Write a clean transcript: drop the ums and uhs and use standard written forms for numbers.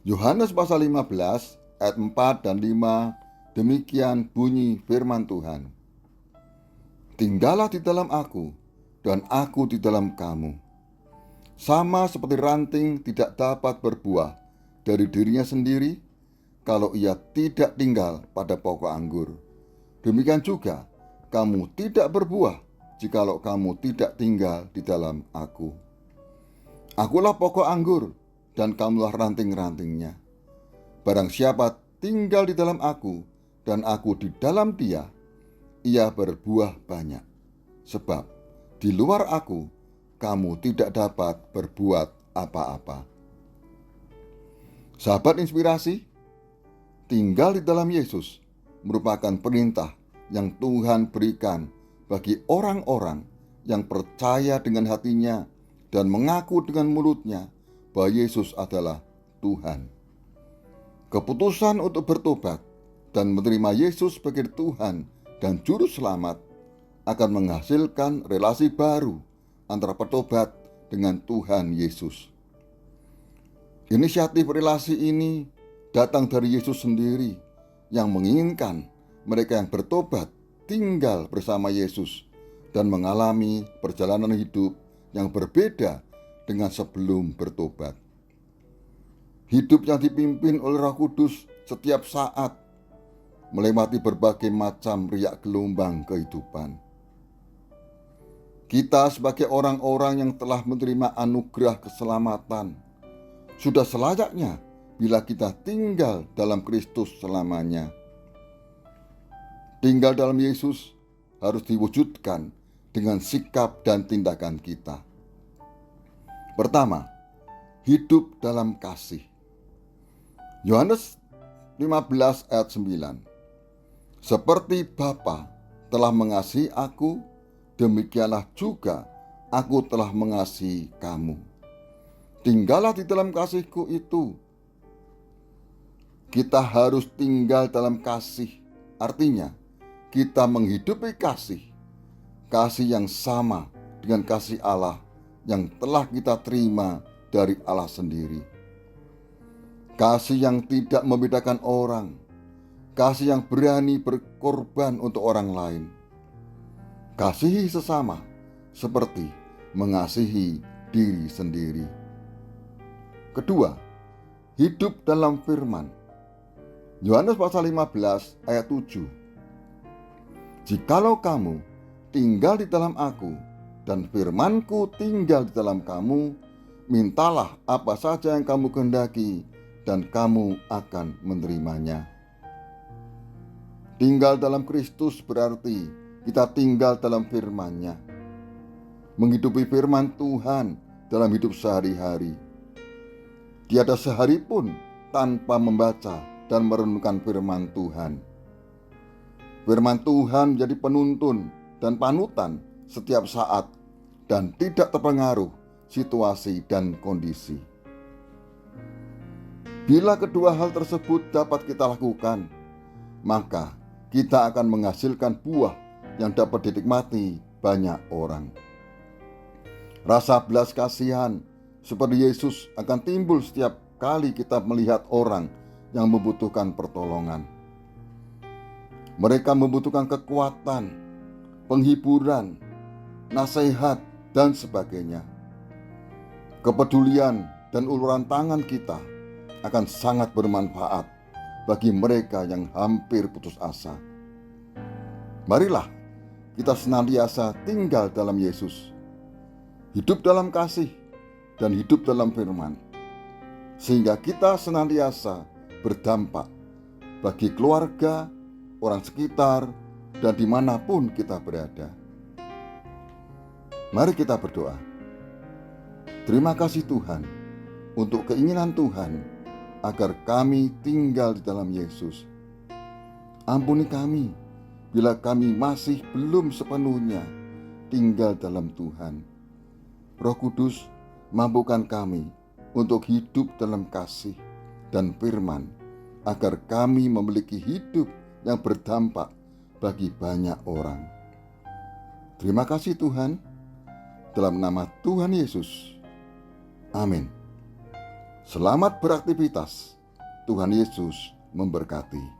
Yohanes pasal 15 ayat 4 dan 5, demikian bunyi firman Tuhan. Tinggallah di dalam aku, dan aku di dalam kamu. Sama seperti ranting tidak dapat berbuah dari dirinya sendiri, kalau ia tidak tinggal pada pokok anggur. Demikian juga, kamu tidak berbuah, jikalau kamu tidak tinggal di dalam aku. Akulah pokok anggur, dan kamulah ranting-rantingnya. Barang siapa tinggal di dalam aku, dan aku di dalam dia, ia berbuah banyak. Sebab di luar aku, kamu tidak dapat berbuat apa-apa. Sahabat inspirasi, tinggal di dalam Yesus merupakan perintah yang Tuhan berikan bagi orang-orang yang percaya dengan hatinya dan mengaku dengan mulutnya bahwa Yesus adalah Tuhan. Keputusan untuk bertobat dan menerima Yesus sebagai Tuhan dan Juru Selamat akan menghasilkan relasi baru antara petobat dengan Tuhan Yesus. Inisiatif relasi ini datang dari Yesus sendiri yang menginginkan mereka yang bertobat tinggal bersama Yesus dan mengalami perjalanan hidup yang berbeda dengan sebelum bertobat. Hidup yang dipimpin oleh Roh Kudus setiap saat melewati berbagai macam riak gelombang kehidupan. Kita sebagai orang-orang yang telah menerima anugerah keselamatan, sudah selayaknya bila kita tinggal dalam Kristus selamanya. Tinggal dalam Yesus harus diwujudkan dengan sikap dan tindakan kita. Pertama, hidup dalam kasih. Yohanes 15 ayat 9. Seperti Bapa telah mengasihi aku, demikianlah juga aku telah mengasihi kamu. Tinggallah di dalam kasihku itu. Kita harus tinggal dalam kasih. Artinya, kita menghidupi kasih. Kasih yang sama dengan kasih Allah yang telah kita terima dari Allah sendiri. Kasih yang tidak membedakan orang. Kasih yang berani berkorban untuk orang lain. Kasihi sesama seperti mengasihi diri sendiri. Kedua, hidup dalam firman. Yohanes pasal 15 ayat 7. Jikalau kamu tinggal di dalam aku dan firmanku tinggal di dalam kamu, mintalah apa saja yang kamu kehendaki dan kamu akan menerimanya. Tinggal dalam Kristus berarti kita tinggal dalam firman-Nya. Menghidupi firman Tuhan dalam hidup sehari-hari. Tiada sehari pun tanpa membaca dan merenungkan firman Tuhan. Firman Tuhan menjadi penuntun dan panutan setiap saat dan tidak terpengaruh situasi dan kondisi. Bila kedua hal tersebut dapat kita lakukan, maka kita akan menghasilkan buah yang dapat dinikmati banyak orang. Rasa belas kasihan seperti Yesus akan timbul setiap kali kita melihat orang yang membutuhkan pertolongan. Mereka membutuhkan kekuatan, penghiburan, nasihat, dan sebagainya. Kepedulian dan uluran tangan kita akan sangat bermanfaat bagi mereka yang hampir putus asa. Marilah kita senantiasa tinggal dalam Yesus, hidup dalam kasih, dan hidup dalam firman, sehingga kita senantiasa berdampak bagi keluarga, orang sekitar, dan dimanapun kita berada. Mari kita berdoa. Terima kasih Tuhan untuk keinginan Tuhan agar kami tinggal di dalam Yesus. Ampuni kami bila kami masih belum sepenuhnya tinggal dalam Tuhan. Roh Kudus, mampukan kami untuk hidup dalam kasih dan firman, agar kami memiliki hidup yang berdampak bagi banyak orang. Terima kasih Tuhan, dalam nama Tuhan Yesus. Amin. Selamat beraktivitas Tuhan Yesus memberkati.